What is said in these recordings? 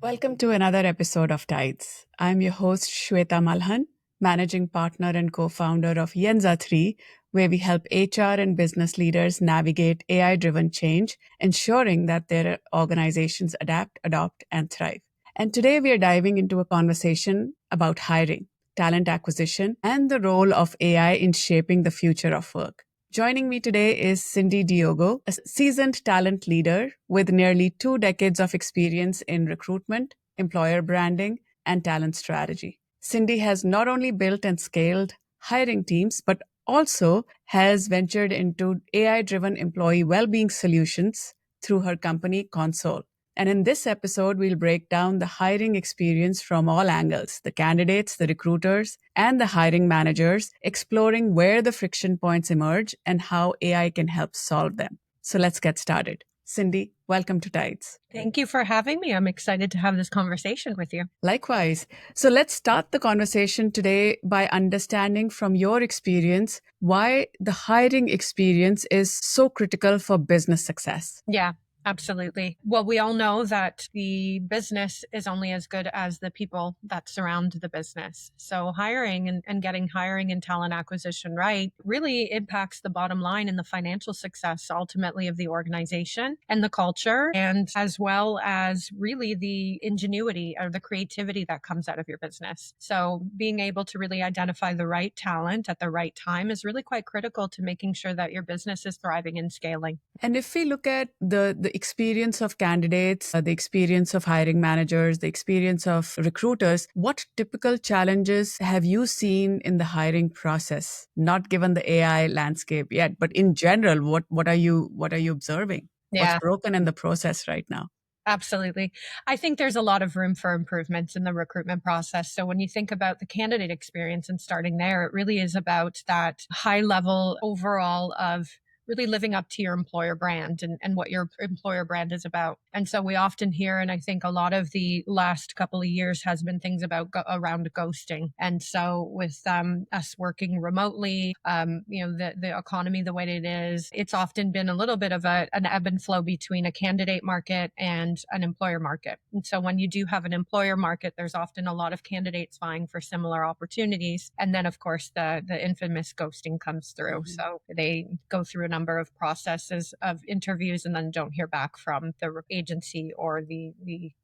Welcome to another episode of TIDES. I'm your host, Shveta Malhan, managing partner and co-founder of Yenza 3, where we help HR and business leaders navigate AI-driven change, ensuring that their organizations adapt, adopt, and thrive. And today we are diving into a conversation about hiring, talent acquisition, and the role of AI in shaping the future of work. Joining me today is Cindy Diogo, a seasoned talent leader with nearly 2 decades of experience in recruitment, employer branding, and talent strategy. Cindy has not only built and scaled hiring teams, but also has ventured into AI-driven employee well-being solutions through her company, ConSoul. And in this episode, we'll break down the hiring experience from all angles, the candidates, the recruiters, and the hiring managers, exploring where the friction points emerge and how AI can help solve them. So let's get started. Cindy, welcome to TIDES. Thank you for having me. I'm excited to have this conversation with you. Likewise. So let's start the conversation today by understanding from your experience why the hiring experience is so critical for business success. Yeah. Absolutely. Well, we all know that the business is only as good as the people that surround the business. So hiring and getting hiring and talent acquisition right really impacts the bottom line and the financial success ultimately of the organization and the culture, and as well as really the ingenuity or the creativity that comes out of your business. So being able to really identify the right talent at the right time is really quite critical to making sure that your business is thriving and scaling. And if we look at the experience of candidates, the experience of hiring managers, the experience of recruiters, what typical challenges have you seen in the hiring process? Not given the AI landscape yet, but in general, what are you observing? What's Yeah. broken in the process right now? Absolutely. I think there's a lot of room for improvements in the recruitment process. So when you think about the candidate experience and starting there, it really is about that high level overall of really living up to your employer brand and what your employer brand is about. And so we often hear, and I think a lot of the last couple of years has been things about around ghosting. And so with us working remotely, the economy the way it is, it's often been a little bit of an ebb and flow between a candidate market and an employer market. And so when you do have an employer market, there's often a lot of candidates vying for similar opportunities. And then of course the infamous ghosting comes through. Mm-hmm. So they go through a number of processes of interviews and then don't hear back from the agency or the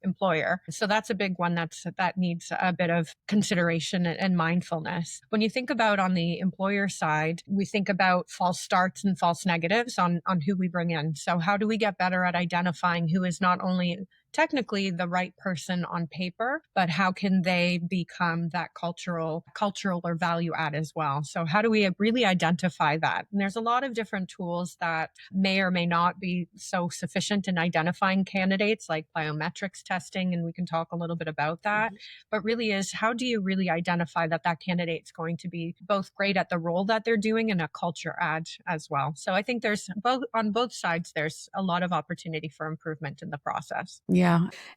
employer. So that's a big one that needs a bit of consideration and mindfulness. When you think about on the employer side, we think about false starts and false negatives on who we bring in. So how do we get better at identifying who is not only technically the right person on paper, but how can they become that cultural or value add as well? So how do we really identify that? And there's a lot of different tools that may or may not be so sufficient in identifying candidates, like biometrics testing, and we can talk a little bit about that. Mm-hmm. But really is, how do you really identify that candidate's going to be both great at the role that they're doing and a culture add as well? So I think there's on both sides, there's a lot of opportunity for improvement in the process. Yeah.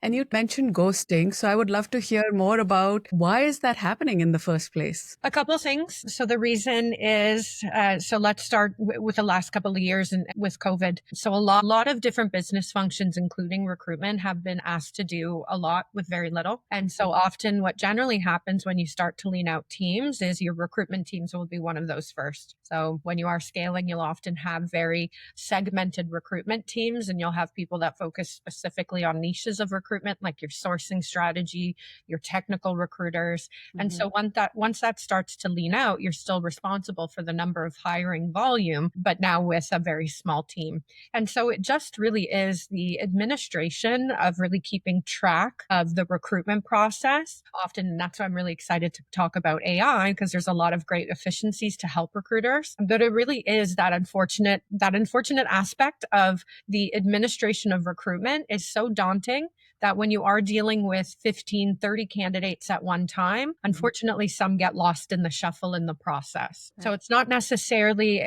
And you mentioned ghosting. So I would love to hear more about why is that happening in the first place? A couple of things. So the reason is, so let's start with the last couple of years and with COVID. So a lot of different business functions, including recruitment, have been asked to do a lot with very little. And so often what generally happens when you start to lean out teams is your recruitment teams will be one of those first. So when you are scaling, you'll often have very segmented recruitment teams, and you'll have people that focus specifically on niches of recruitment, like your sourcing strategy, your technical recruiters. Mm-hmm. And so once that starts to lean out, you're still responsible for the number of hiring volume, but now with a very small team. And so it just really is the administration of really keeping track of the recruitment process. Often that's why I'm really excited to talk about AI, because there's a lot of great efficiencies to help recruiters. But it really is that unfortunate aspect of the administration of recruitment is so daunting that when you are dealing with 15, 30 candidates at one time, unfortunately, some get lost in the shuffle in the process. Right. So it's not necessarily,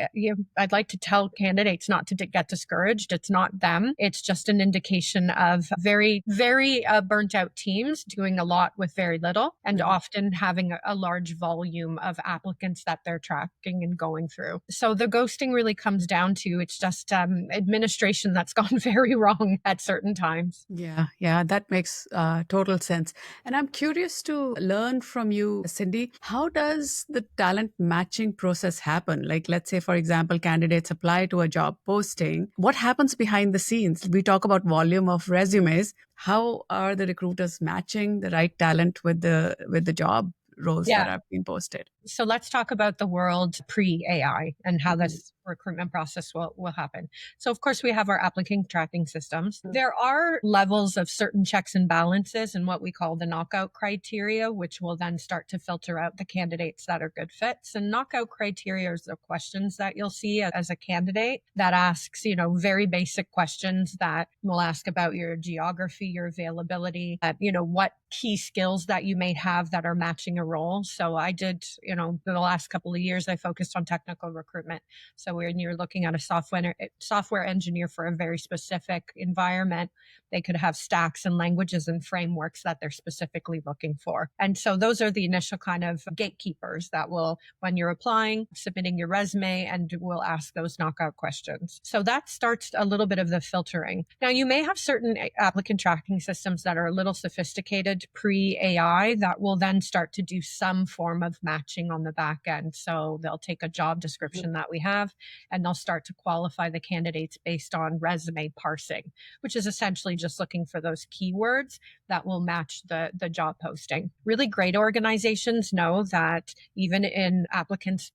I'd like to tell candidates not to get discouraged. It's not them. It's just an indication of very, very burnt out teams doing a lot with very little, and often having a large volume of applicants that they're tracking and going through. So the ghosting really comes down to, it's just administration that's gone very wrong at certain times. Yeah. Yeah, that makes total sense. And I'm curious to learn from you, Cindy. How does the talent matching process happen? Like, let's say, for example, candidates apply to a job posting. What happens behind the scenes? We talk about volume of resumes. How are the recruiters matching the right talent with the job roles that Yeah. have been posted? So let's talk about the world pre-AI and how Mhm. this recruitment process will happen. So of course we have our applicant tracking systems. There are levels of certain checks and balances and what we call the knockout criteria, which will then start to filter out the candidates that are good fits. And knockout criteria is the questions that you'll see as a candidate that asks, very basic questions that will ask about your geography, your availability, what key skills that you may have that are matching a role. So I did, the last couple of years, I focused on technical recruitment. So when you're looking at a software engineer for a very specific environment, they could have stacks and languages and frameworks that they're specifically looking for. And so those are the initial kind of gatekeepers that will, when you're applying, submitting your resume, and will ask those knockout questions. So that starts a little bit of the filtering. Now, you may have certain applicant tracking systems that are a little sophisticated pre-AI that will then start to do some form of matching on the back end. So they'll take a job description that we have and they'll start to qualify the candidates based on resume parsing, which is essentially just looking for those keywords that will match the job posting. Really great organizations know that even in applicants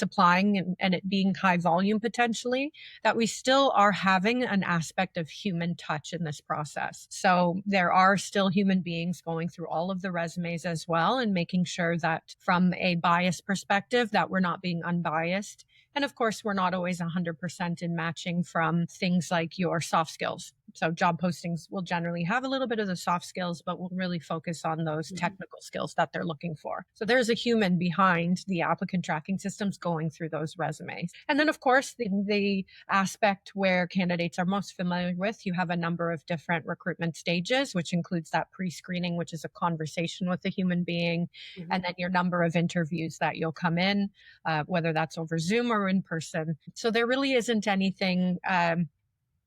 applying and it being high volume potentially, that we still are having an aspect of human touch in this process. So there are still human beings going through all of the resumes as well and making sure that from a bias perspective that we're not being unbiased. And of course, we're not always 100% in matching from things like your soft skills. So job postings will generally have a little bit of the soft skills, but we'll really focus on those technical skills that they're looking for. So there's a human behind the applicant tracking systems going through those resumes. And then, of course, the aspect where candidates are most familiar with, you have a number of different recruitment stages, which includes that pre-screening, which is a conversation with a human being, and then your number of interviews that you'll come in, whether that's over Zoom or in person. So there really isn't anything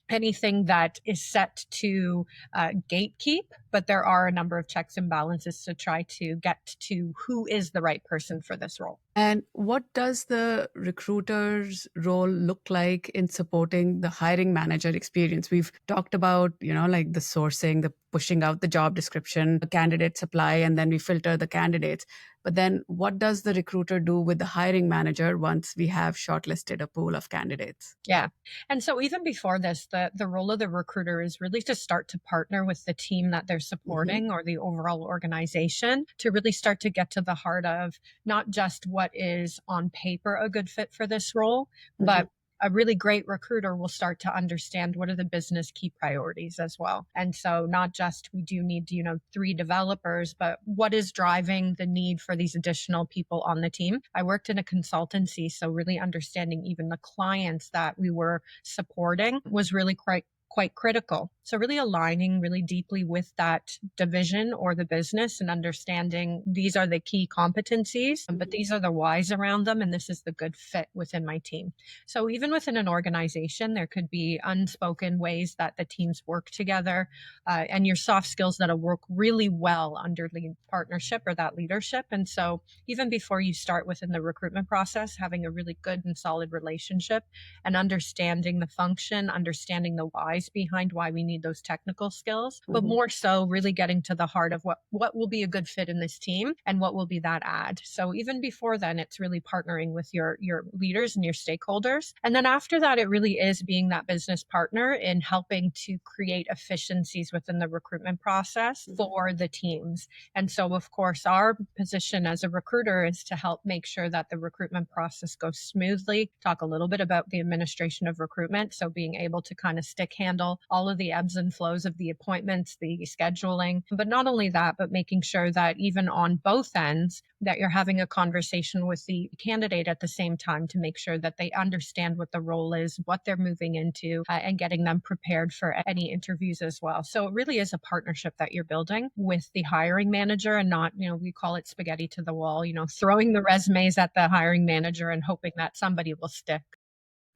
that is set to gatekeep, but there are a number of checks and balances to try to get to who is the right person for this role. And what does the recruiter's role look like in supporting the hiring manager experience? We've talked about, like the sourcing, the pushing out the job description, the candidates apply, and then we filter the candidates. But then what does the recruiter do with the hiring manager once we have shortlisted a pool of candidates? Yeah. And so even before this, the role of the recruiter is really to start to partner with the team that they're supporting or the overall organization to really start to get to the heart of not just what is on paper a good fit for this role, but a really great recruiter will start to understand what are the business key priorities as well. And so not just we do need, 3 developers, but what is driving the need for these additional people on the team? I worked in a consultancy, so really understanding even the clients that we were supporting was really quite critical. So really aligning really deeply with that division or the business and understanding these are the key competencies, but these are the whys around them. And this is the good fit within my team. So even within an organization, there could be unspoken ways that the teams work together and your soft skills that'll work really well under lead partnership or that leadership. And so even before you start within the recruitment process, having a really good and solid relationship and understanding the function, understanding the whys behind why we need those technical skills, but more so really getting to the heart of what will be a good fit in this team and what will be that add. So even before then, it's really partnering with your leaders and your stakeholders. And then after that, it really is being that business partner in helping to create efficiencies within the recruitment process for the teams. And so, of course, our position as a recruiter is to help make sure that the recruitment process goes smoothly. Talk a little bit about the administration of recruitment. So being able to kind of stick handle all of the ebbs and flows of the appointments, the scheduling, but not only that, but making sure that even on both ends, that you're having a conversation with the candidate at the same time to make sure that they understand what the role is, what they're moving into, and getting them prepared for any interviews as well. So it really is a partnership that you're building with the hiring manager and not, we call it spaghetti to the wall, throwing the resumes at the hiring manager and hoping that somebody will stick.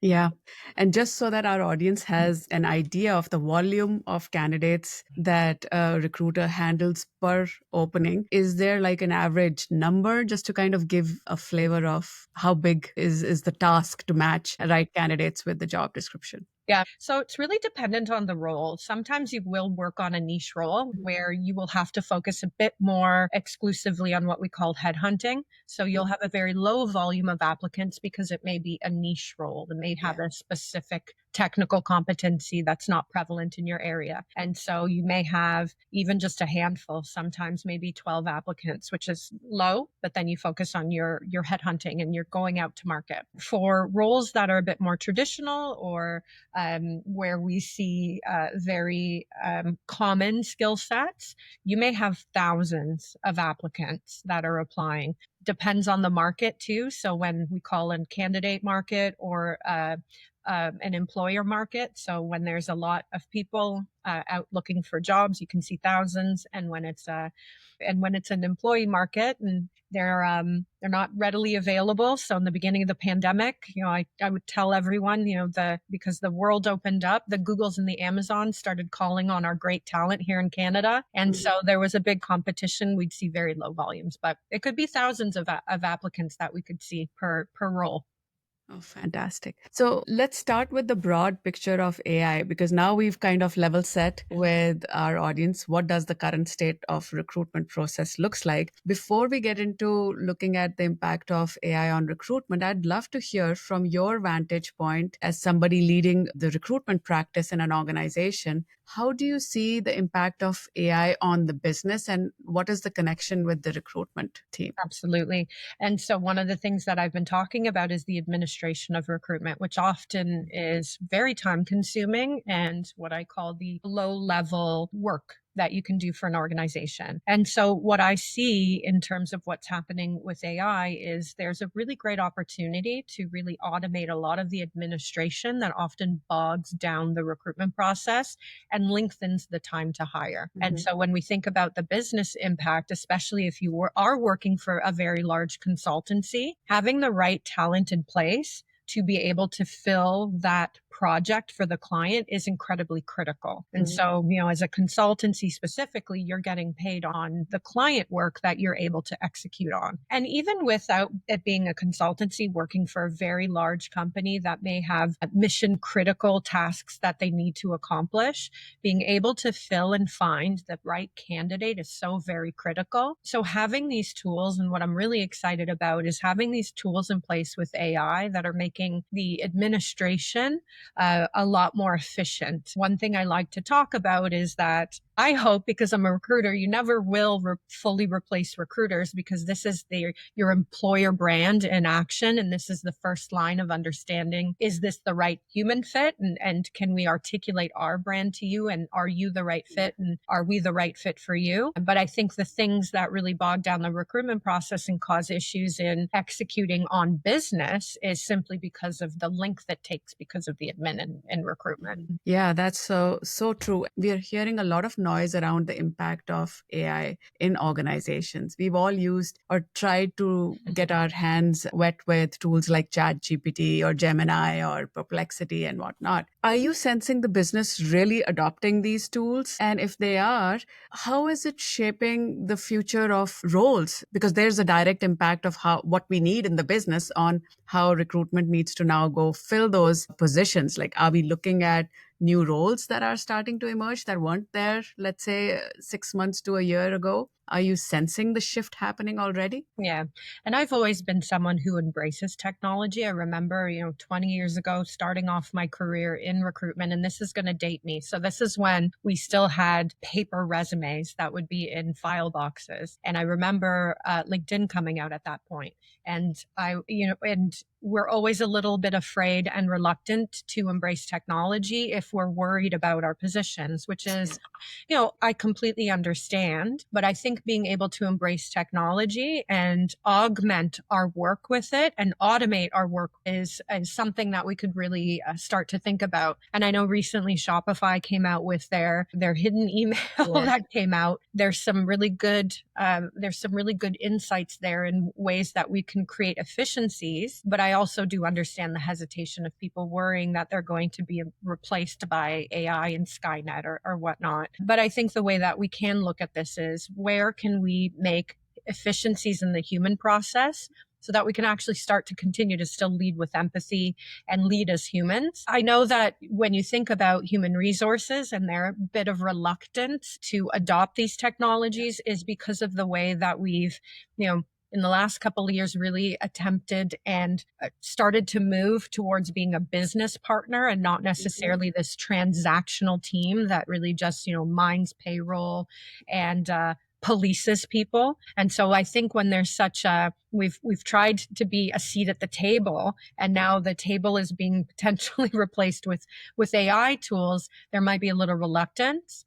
Yeah. And just so that our audience has an idea of the volume of candidates that a recruiter handles per opening, is there like an average number just to kind of give a flavor of how big is the task to match right candidates with the job description? Yeah. So it's really dependent on the role. Sometimes you will work on a niche role where you will have to focus a bit more exclusively on what we call headhunting. So you'll have a very low volume of applicants because it may be a niche role. It may have a specific technical competency that's not prevalent in your area. And so you may have even just a handful, sometimes maybe 12 applicants, which is low, but then you focus on your headhunting and you're going out to market. For roles that are a bit more traditional or where we see very common skill sets, you may have thousands of applicants that are applying. Depends on the market too. So when we call in candidate market or an employer market. So when there's a lot of people out looking for jobs, you can see thousands. And when it's an employee market and they're not readily available. So in the beginning of the pandemic, I would tell everyone, because the world opened up, the Googles and the Amazons started calling on our great talent here in Canada. And so there was a big competition. We'd see very low volumes, but it could be thousands of applicants that we could see per role. Oh, fantastic. So let's start with the broad picture of AI because now we've kind of level set with our audience. What does the current state of recruitment process looks like? Before we get into looking at the impact of AI on recruitment, I'd love to hear from your vantage point as somebody leading the recruitment practice in an organization. How do you see the impact of AI on the business and what is the connection with the recruitment team? Absolutely. And so one of the things that I've been talking about is the administration of recruitment, which often is very time consuming and what I call the low level work that you can do for an organization. And so what I see in terms of what's happening with AI is there's a really great opportunity to really automate a lot of the administration that often bogs down the recruitment process and lengthens the time to hire. And so when we think about the business impact, especially if you are working for a very large consultancy, having the right talent in place to be able to fill that project for the client is incredibly critical. And so, as a consultancy specifically, you're getting paid on the client work that you're able to execute on. And even without it being a consultancy working for a very large company that may have mission critical tasks that they need to accomplish, being able to fill and find the right candidate is so very critical. So having these tools, and what I'm really excited about is having these tools in place with AI that are making the administration a lot more efficient. One thing I like to talk about is that I hope, because I'm a recruiter, you never will fully replace recruiters because this is your employer brand in action. And this is the first line of understanding. Is this the right human fit? And can we articulate our brand to you? And are you the right fit? And are we the right fit for you? But I think the things that really bog down the recruitment process and cause issues in executing on business is simply because of the length that takes because of the admin and recruitment. Yeah, that's so true. We are hearing a lot of noise around the impact of AI in organizations. We've all used or tried to get our hands wet with tools like ChatGPT or Gemini or Perplexity and whatnot. Are you sensing the business really adopting these tools? And if they are, how is it shaping the future of roles? Because there's a direct impact of what we need in the business on how recruitment needs to now go fill those positions. Like, are we looking at new roles that are starting to emerge that weren't there, let's say, 6 months to a year ago? Are you sensing the shift happening already? Yeah. And I've always been someone who embraces technology. I remember, 20 years ago, starting off my career in recruitment, and this is going to date me. So this is when we still had paper resumes that would be in file boxes. And I remember LinkedIn coming out at that point. And we're always a little bit afraid and reluctant to embrace technology if we're worried about our positions, which is, I completely understand. But I think being able to embrace technology and augment our work with it and automate our work is something that we could really start to think about. And I know recently Shopify came out with their hidden email that came out. There's some really good insights there in ways that we can create efficiencies. But I also do understand the hesitation of people worrying that they're going to be replaced by AI and Skynet or whatnot. But I think the way that we can look at this is, where can we make efficiencies in the human process so that we can actually start to continue to still lead with empathy and lead as humans. I know that when you think about human resources and their bit of reluctance to adopt these technologies is because of the way that we've, in the last couple of years, really attempted and started to move towards being a business partner and not necessarily this transactional team that really just, minds payroll and polices people. And so I think when there's such a, we've tried to be a seat at the table, and now the table is being potentially replaced with AI tools, there might be a little reluctance.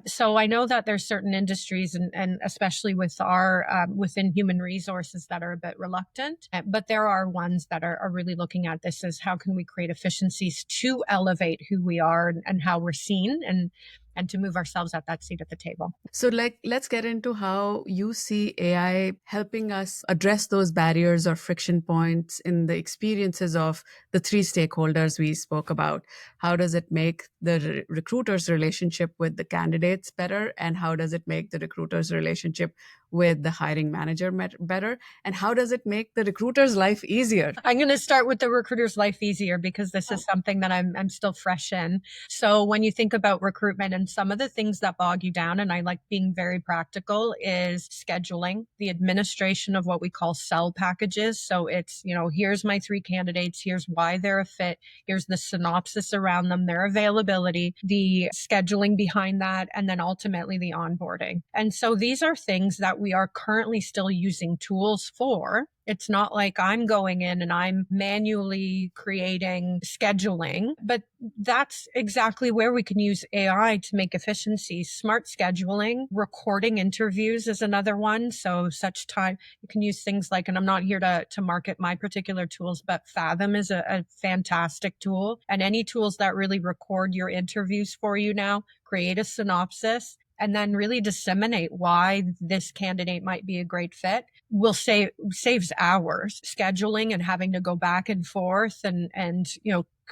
So I know that there's certain industries and especially with our within human resources that are a bit reluctant, but there are ones that are really looking at this as, how can we create efficiencies to elevate who we are and how we're seen, and to move ourselves at that seat at the table. So let's get into how you see AI helping us address those barriers or friction points in the experiences of the three stakeholders we spoke about. How does it make the recruiter's relationship with the candidates better? And how does it make the recruiter's relationship with the hiring manager better? And how does it make the recruiter's life easier? I'm going to start with the recruiter's life easier, because this is something that I'm still fresh in. So when you think about recruitment, and some of the things that bog you down, and I like being very practical, is scheduling, the administration of what we call cell packages. So it's, here's my three candidates, here's why they're a fit, here's the synopsis around them, their availability, the scheduling behind that, and then ultimately the onboarding. And so these are things that we are currently still using tools for. It's not like I'm going in and I'm manually creating scheduling, but that's exactly where we can use AI to make efficiencies. Smart scheduling, recording interviews is another one. So such time you can use things like, and I'm not here to market my particular tools, but Fathom is a fantastic tool. And any tools that really record your interviews for you now, create a synopsis, and then really disseminate why this candidate might be a great fit, will saves hours scheduling and having to go back and forth and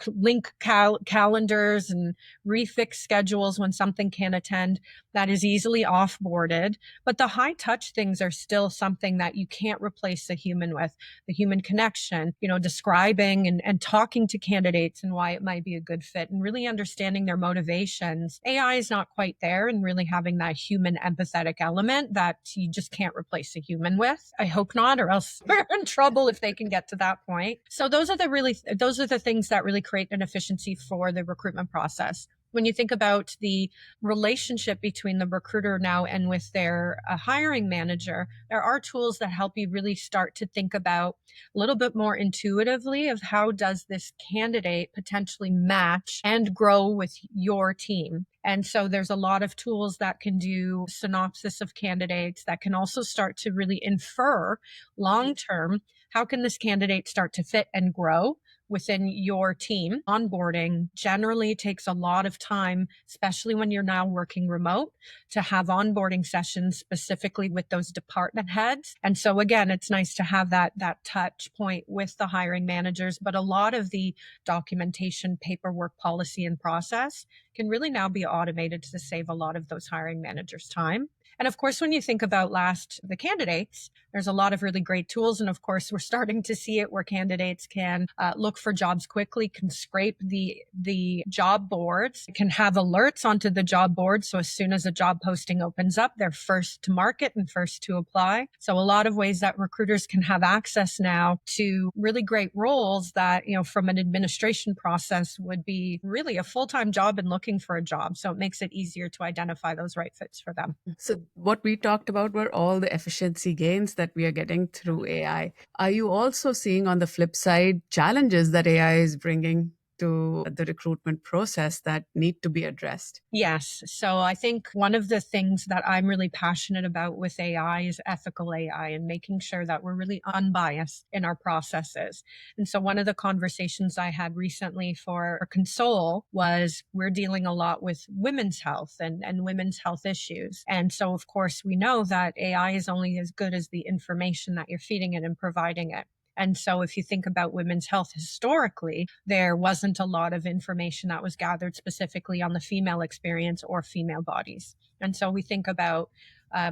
link calendars and refix schedules when something can't attend. That is easily offboarded. But the high touch things are still something that you can't replace a human with. The human connection, describing and talking to candidates and why it might be a good fit, and really understanding their motivations. AI is not quite there, and really having that human empathetic element that you just can't replace a human with. I hope not, or else we're in trouble if they can get to that point. So those are the things that really create an efficiency for the recruitment process. When you think about the relationship between the recruiter now and with their hiring manager, there are tools that help you really start to think about a little bit more intuitively of how does this candidate potentially match and grow with your team. And so there's a lot of tools that can do synopsis of candidates, that can also start to really infer long-term, how can this candidate start to fit and grow within your team. Onboarding generally takes a lot of time, especially when you're now working remote, to have onboarding sessions specifically with those department heads. And so again, it's nice to have that touch point with the hiring managers, but a lot of the documentation, paperwork, policy, and process can really now be automated to save a lot of those hiring managers' time. And of course, when you think about the candidates, there's a lot of really great tools. And of course, we're starting to see it where candidates can look for jobs quickly, can scrape the job boards, can have alerts onto the job board. So as soon as a job posting opens up, they're first to market and first to apply. So a lot of ways that recruiters can have access now to really great roles that, from an administration process would be really a full-time job and looking for a job. So it makes it easier to identify those right fits for them. So what we talked about were all the efficiency gains that we are getting through AI. Are you also seeing on the flip side challenges that AI is bringing to the recruitment process that need to be addressed? Yes. So I think one of the things that I'm really passionate about with AI is ethical AI and making sure that we're really unbiased in our processes. And so one of the conversations I had recently for ConSoul was, we're dealing a lot with women's health and women's health issues. And so of course we know that AI is only as good as the information that you're feeding it and providing it. And so if you think about women's health historically, there wasn't a lot of information that was gathered specifically on the female experience or female bodies. And so we think about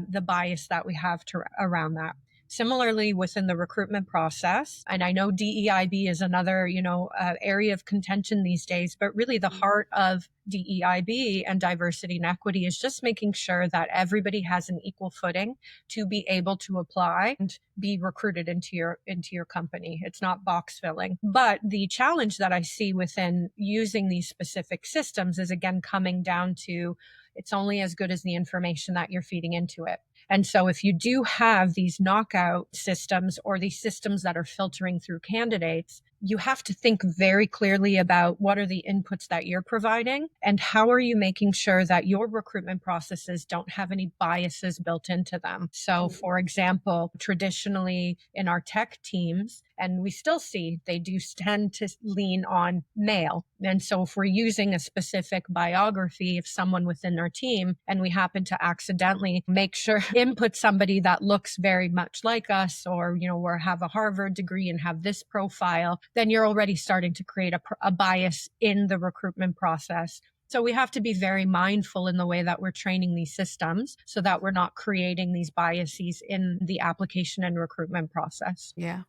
the bias that we have around that. Similarly, within the recruitment process, and I know DEIB is another, area of contention these days, but really the heart of DEIB and diversity and equity is just making sure that everybody has an equal footing to be able to apply and be recruited into your company. It's not box filling. But the challenge that I see within using these specific systems is again coming down to it's only as good as the information that you're feeding into it. And so if you do have these knockout systems or these systems that are filtering through candidates, you have to think very clearly about what are the inputs that you're providing and how are you making sure that your recruitment processes don't have any biases built into them. So for example, traditionally in our tech teams, and we still see they do tend to lean on male. And so if we're using a specific biography of someone within our team and we happen to accidentally make sure input somebody that looks very much like us or, or have a Harvard degree and have this profile, then you're already starting to create a bias in the recruitment process. So we have to be very mindful in the way that we're training these systems so that we're not creating these biases in the application and recruitment process. Yeah.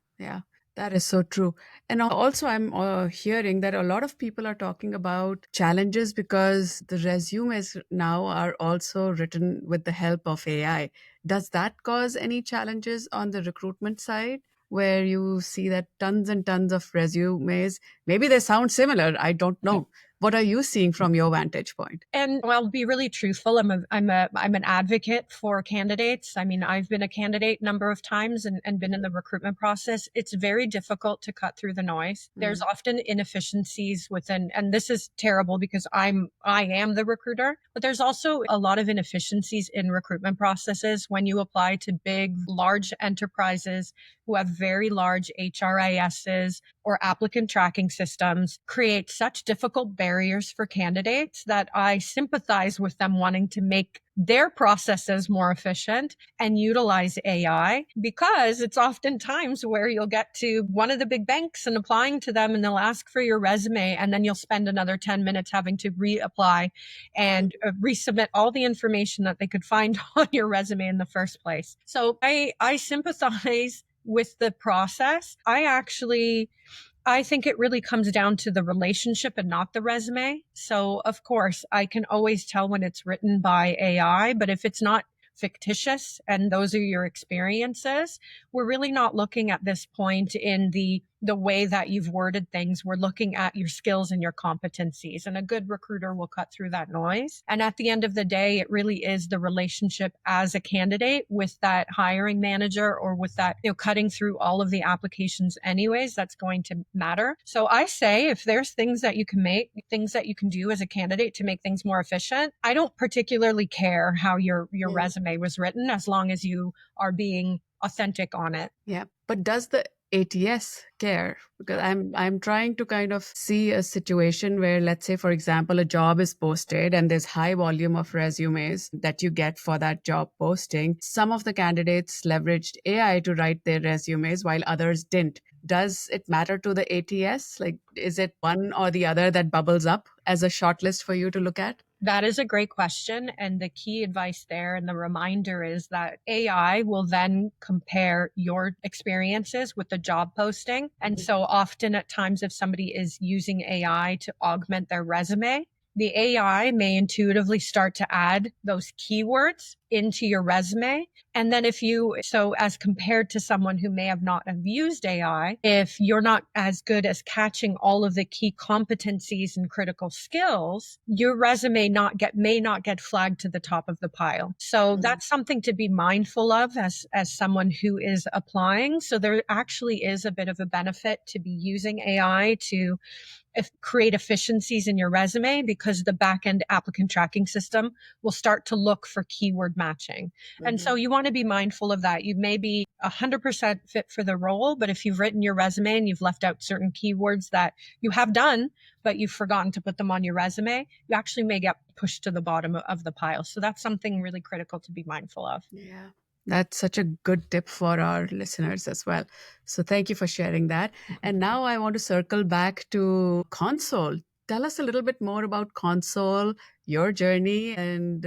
That is so true. And also, I'm hearing that a lot of people are talking about challenges because the resumes now are also written with the help of AI. Does that cause any challenges on the recruitment side where you see that tons and tons of resumes? Maybe they sound similar. I don't know. What are you seeing from your vantage point? And I'll be really truthful. I'm an advocate for candidates. I mean, I've been a candidate a number of times and been in the recruitment process. It's very difficult to cut through the noise. There's often inefficiencies within, and this is terrible because I am the recruiter, but there's also a lot of inefficiencies in recruitment processes when you apply to big, large enterprises who have very large HRISs or applicant tracking systems, create such difficult barriers for candidates that I sympathize with them wanting to make their processes more efficient and utilize AI, because it's oftentimes where you'll get to one of the big banks and applying to them and they'll ask for your resume and then you'll spend another 10 minutes having to reapply and resubmit all the information that they could find on your resume in the first place. So I sympathize with the process. I think it really comes down to the relationship and not the resume. So of course, I can always tell when it's written by AI, but if it's not fictitious and those are your experiences, we're really not looking at this point in the way that you've worded things. We're looking at your skills and your competencies, and a good recruiter will cut through that noise. And at the end of the day, it really is the relationship as a candidate with that hiring manager or with that, cutting through all of the applications anyways, that's going to matter. So I say if there's things that you can do as a candidate to make things more efficient, I don't particularly care how your resume was written as long as you are being authentic on it. Yeah. But does the ATS care? Because I'm trying to kind of see a situation where, let's say, for example, a job is posted and there's high volume of resumes that you get for that job posting. Some of the candidates leveraged AI to write their resumes while others didn't. Does it matter to the ATS? Like, is it one or the other that bubbles up as a shortlist for you to look at? That is a great question. And the key advice there and the reminder is that AI will then compare your experiences with the job posting. And so often at times, if somebody is using AI to augment their resume, the AI may intuitively start to add those keywords into your resume. And then as compared to someone who may have not have used AI, if you're not as good as catching all of the key competencies and critical skills, your resume may not get flagged to the top of the pile. So that's something to be mindful of as someone who is applying. So there actually is a bit of a benefit to be using AI to create efficiencies in your resume, because the back-end applicant tracking system will start to look for keyword matching. And so you want to be mindful of that. You may be 100% fit for the role, but if you've written your resume and you've left out certain keywords that you have done, but you've forgotten to put them on your resume, you actually may get pushed to the bottom of the pile. So that's something really critical to be mindful of. Yeah. That's such a good tip for our listeners as well. So thank you for sharing that. And now I want to circle back to ConSoul. Tell us a little bit more about ConSoul, your journey, and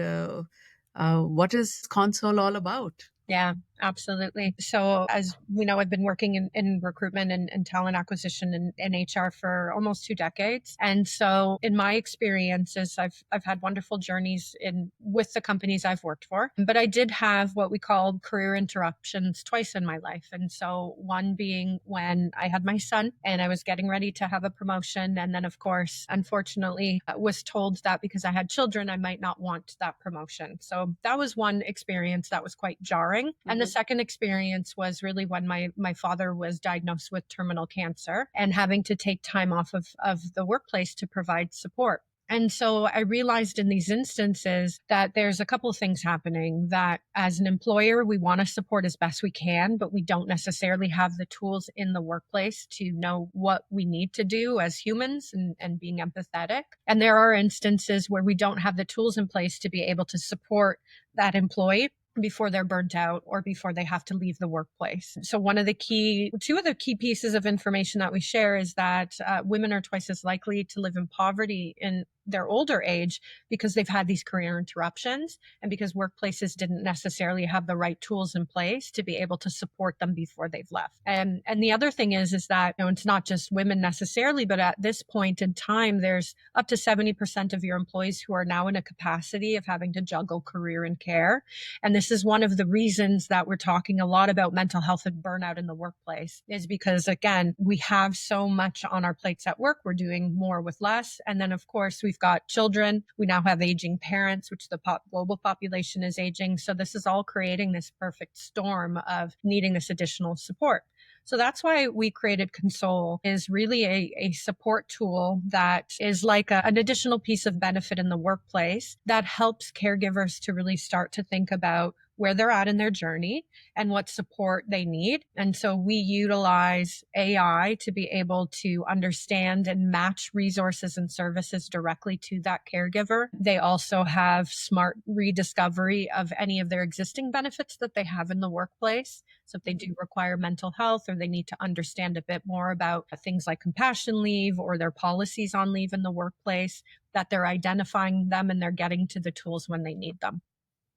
what is ConSoul all about? Yeah, absolutely. So, as we know, I've been working in recruitment and talent acquisition and HR for almost 2 decades. And so, in my experiences, I've had wonderful journeys in with the companies I've worked for. But I did have what we call career interruptions twice in my life. And so, one being when I had my son and I was getting ready to have a promotion, and then, of course, unfortunately, was told that because I had children, I might not want that promotion. So that was one experience that was quite jarring. And the second experience was really when my father was diagnosed with terminal cancer and having to take time off of the workplace to provide support. And so I realized in these instances that there's a couple of things happening that as an employer, we want to support as best we can, but we don't necessarily have the tools in the workplace to know what we need to do as humans and being empathetic. And there are instances where we don't have the tools in place to be able to support that employee before they're burnt out or before they have to leave the workplace. So two of the key pieces of information that we share is that women are twice as likely to live in poverty in their older age because they've had these career interruptions and because workplaces didn't necessarily have the right tools in place to be able to support them before they've left. And the other thing is that, it's not just women necessarily, but at this point in time, there's up to 70% of your employees who are now in a capacity of having to juggle career and care. And this is one of the reasons that we're talking a lot about mental health and burnout in the workplace is because, again, we have so much on our plates at work. We're doing more with less. And then, of course, we've got children. We now have aging parents, which the global population is aging. So this is all creating this perfect storm of needing this additional support. So that's why we created ConSoul, is really a support tool that is like an additional piece of benefit in the workplace that helps caregivers to really start to think about where they're at in their journey and what support they need. And so we utilize AI to be able to understand and match resources and services directly to that caregiver. They also have smart rediscovery of any of their existing benefits that they have in the workplace. So if they do require mental health or they need to understand a bit more about things like compassion leave or their policies on leave in the workplace, that they're identifying them and they're getting to the tools when they need them.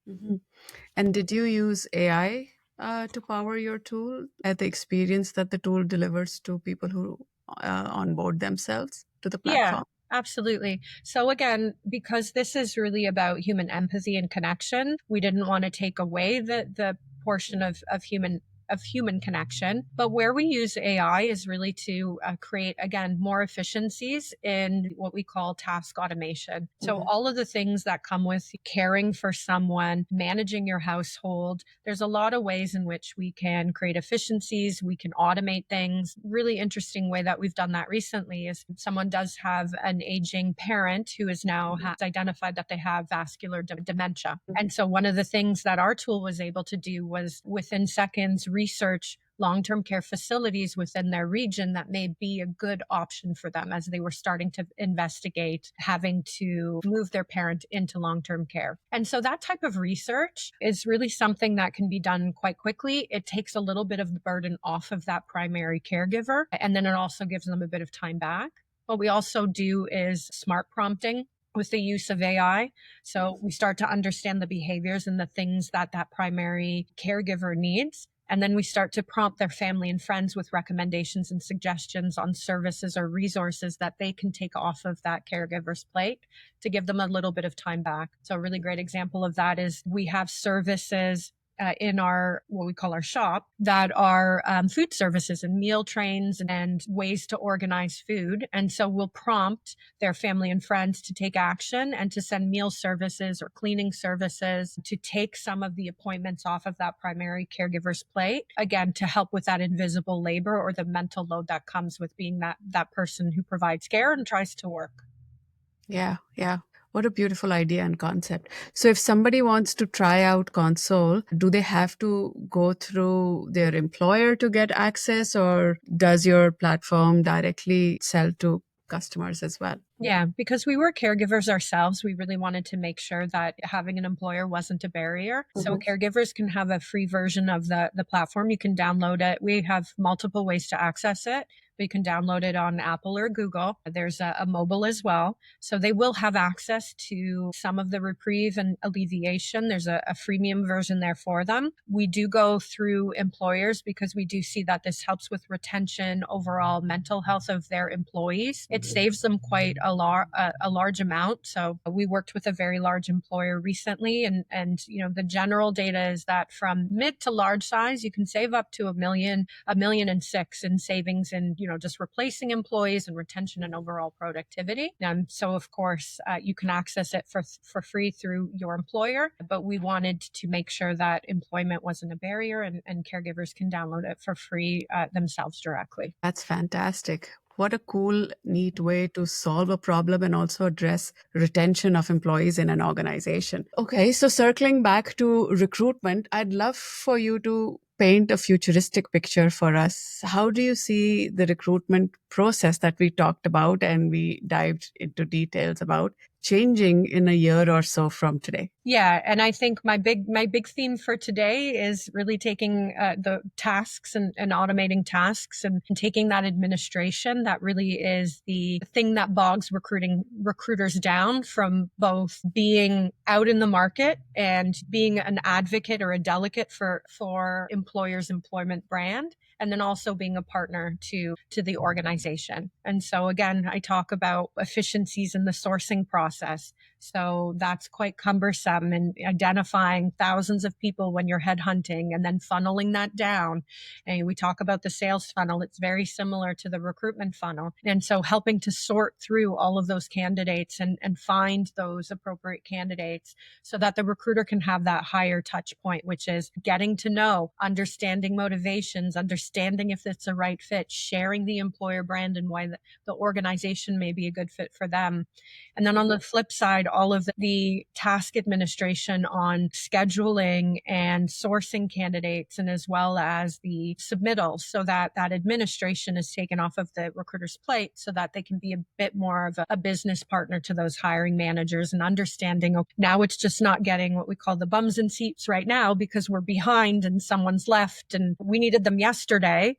Mhm. And did you use AI to power your tool at the experience that the tool delivers to people who onboard themselves to the Yeah, platform? absolutely. So again, because this is really about human empathy and connection, we didn't want to take away the portion of human connection. But where we use AI is really to create, again, more efficiencies in what we call task automation. So all of the things that come with caring for someone, managing your household, there's a lot of ways in which we can create efficiencies. We can automate things. Really interesting way that we've done that recently is someone does have an aging parent who is now has identified that they have vascular dementia. And so one of the things that our tool was able to do was within seconds research long-term care facilities within their region that may be a good option for them as they were starting to investigate having to move their parent into long-term care. And so that type of research is really something that can be done quite quickly. It takes a little bit of the burden off of that primary caregiver, and then it also gives them a bit of time back. What we also do is smart prompting with the use of AI. So we start to understand the behaviors and the things that that primary caregiver needs. And then we start to prompt their family and friends with recommendations and suggestions on services or resources that they can take off of that caregiver's plate to give them a little bit of time back. So a really great example of that is we have services in our what we call our shop that are food services and meal trains and ways to organize food. And so we'll prompt their family and friends to take action and to send meal services or cleaning services to take some of the appointments off of that primary caregiver's plate, again, to help with that invisible labor or the mental load that comes with being that person who provides care and tries to work. Yeah, yeah. What a beautiful idea and concept. So if somebody wants to try out ConSoul, do they have to go through their employer to get access, or does your platform directly sell to customers as well? Yeah, because we were caregivers ourselves, we really wanted to make sure that having an employer wasn't a barrier. So caregivers can have a free version of the platform. You can download it. We have multiple ways to access it. We can download it on Apple or Google. There's a mobile as well. So they will have access to some of the reprieve and alleviation. There's a freemium version there for them. We do go through employers because we do see that this helps with retention, overall mental health of their employees. It saves them quite a large amount. So we worked with a very large employer recently, and the general data is that from mid to large size, you can save up to $1.6 million in savings in just replacing employees and retention and overall productivity. So of course, you can access it for free through your employer, but we wanted to make sure that employment wasn't a barrier, and caregivers can download it for free themselves directly. That's fantastic. What a cool, neat way to solve a problem and also address retention of employees in an organization. Okay, so circling back to recruitment, I'd love for you to paint a futuristic picture for us. How do you see the recruitment process that we talked about and we dived into details about changing in a year or so from today? Yeah, and I think my big theme for today is really taking the tasks and automating tasks and taking that administration. That really is the thing that bogs recruiters down from both being out in the market and being an advocate or a delegate for employers' employment brand, and then also being a partner to the organization. And so again, I talk about efficiencies in the sourcing process. So that's quite cumbersome, and identifying thousands of people when you're headhunting and then funneling that down. And we talk about the sales funnel. It's very similar to the recruitment funnel. And so helping to sort through all of those candidates and find those appropriate candidates so that the recruiter can have that higher touch point, which is getting to know, understanding motivations, understanding if it's a right fit, sharing the employer brand and why the organization may be a good fit for them. And then on the flip side, all of the task administration on scheduling and sourcing candidates, and as well as the submittals, so that administration is taken off of the recruiter's plate so that they can be a bit more of a business partner to those hiring managers and understanding, oh, now it's just not getting what we call the bums in seats right now because we're behind and someone's left and we needed them yesterday,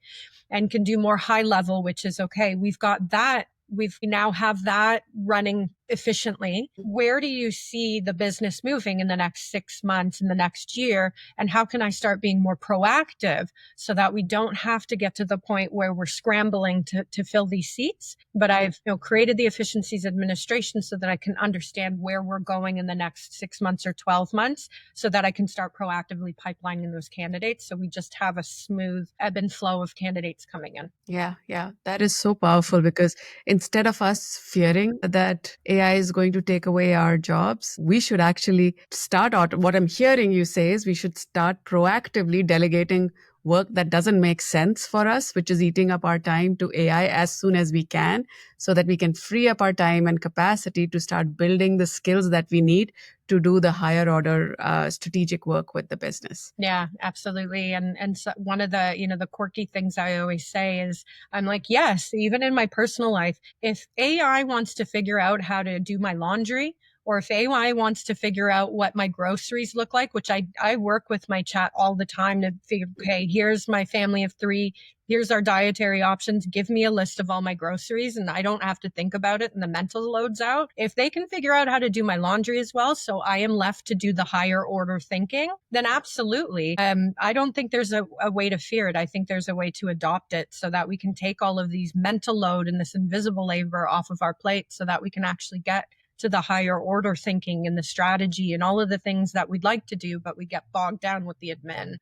and can do more high level, which is, okay, we've got that. We now have that running efficiently. Where do you see the business moving in the next 6 months, in the next year? And how can I start being more proactive so that we don't have to get to the point where we're scrambling to fill these seats? But I've created the efficiencies administration so that I can understand where we're going in the next 6 months or 12 months so that I can start proactively pipelining those candidates. So we just have a smooth ebb and flow of candidates coming in. Yeah, that is so powerful because instead of us fearing that AI is going to take away our jobs, we should actually start out. What I'm hearing you say is we should start proactively delegating work that doesn't make sense for us, which is eating up our time, to AI as soon as we can, so that we can free up our time and capacity to start building the skills that we need to do the higher order strategic work with the business. Yeah, absolutely. And so one of the, the quirky things I always say is, I'm like, yes, even in my personal life, if AI wants to figure out how to do my laundry, or if AI wants to figure out what my groceries look like, which I work with my chat all the time to figure, okay, here's my family of 3. Here's our dietary options. Give me a list of all my groceries, and I don't have to think about it and the mental load's out. If they can figure out how to do my laundry as well, so I am left to do the higher order thinking, then absolutely. I don't think there's a way to fear it. I think there's a way to adopt it so that we can take all of these mental load and this invisible labor off of our plate so that we can actually get to the higher order thinking and the strategy and all of the things that we'd like to do, but we get bogged down with the admin.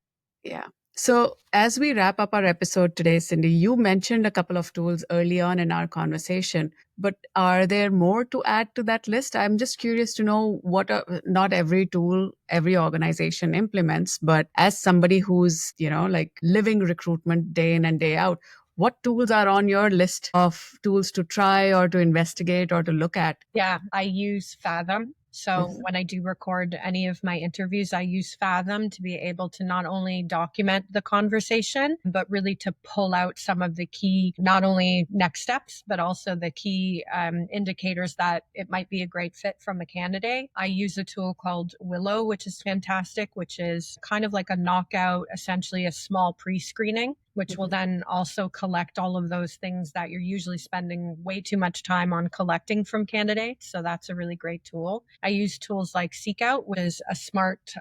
Yeah. So as we wrap up our episode today, Cindy, you mentioned a couple of tools early on in our conversation, but are there more to add to that list? I'm just curious to know what not every tool every organization implements, but as somebody who's, like living recruitment day in and day out, what tools are on your list of tools to try or to investigate or to look at? Yeah, I use Fathom. So when I do record any of my interviews, I use Fathom to be able to not only document the conversation, but really to pull out some of the key, not only next steps, but also the key indicators that it might be a great fit from a candidate. I use a tool called Willow, which is fantastic, which is kind of like a knockout, essentially a small pre-screening, which will then also collect all of those things that you're usually spending way too much time on collecting from candidates. So that's a really great tool. I use tools like Seekout, which is a smart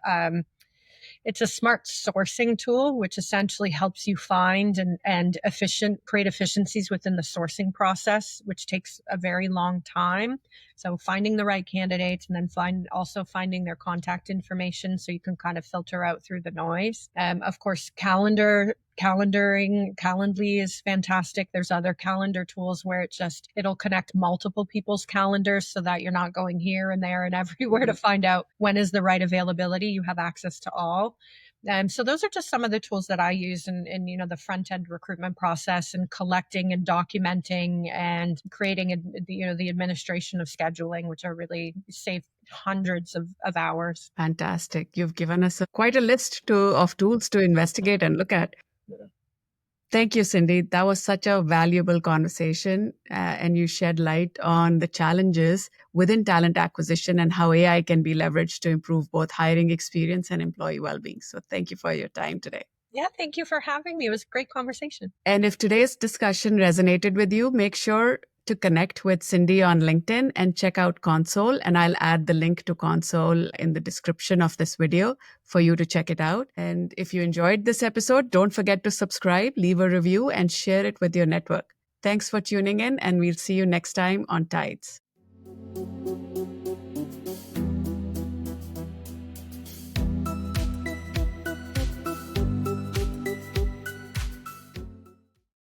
it's a smart sourcing tool, which essentially helps you find and create efficiencies within the sourcing process, which takes a very long time. So finding the right candidates and then finding their contact information so you can kind of filter out through the noise. Of course, Calendly is fantastic. There's other calendar tools where it'll connect multiple people's calendars so that you're not going here and there and everywhere to find out when is the right availability. You have access to all. So those are just some of the tools that I use in the front end recruitment process, and collecting and documenting and creating the administration of scheduling, which are really save hundreds of hours. Fantastic. You've given us quite a list of tools to investigate and look at. Thank you, Cindy. That was such a valuable conversation, and you shed light on the challenges within talent acquisition and how AI can be leveraged to improve both hiring experience and employee well-being. So thank you for your time today. Yeah, thank you for having me. It was a great conversation. And if today's discussion resonated with you, make sure to connect with Cindy on LinkedIn and check out ConSoul. And I'll add the link to ConSoul in the description of this video for you to check it out. And if you enjoyed this episode, don't forget to subscribe, leave a review, and share it with your network. Thanks for tuning in, and we'll see you next time on TIDES.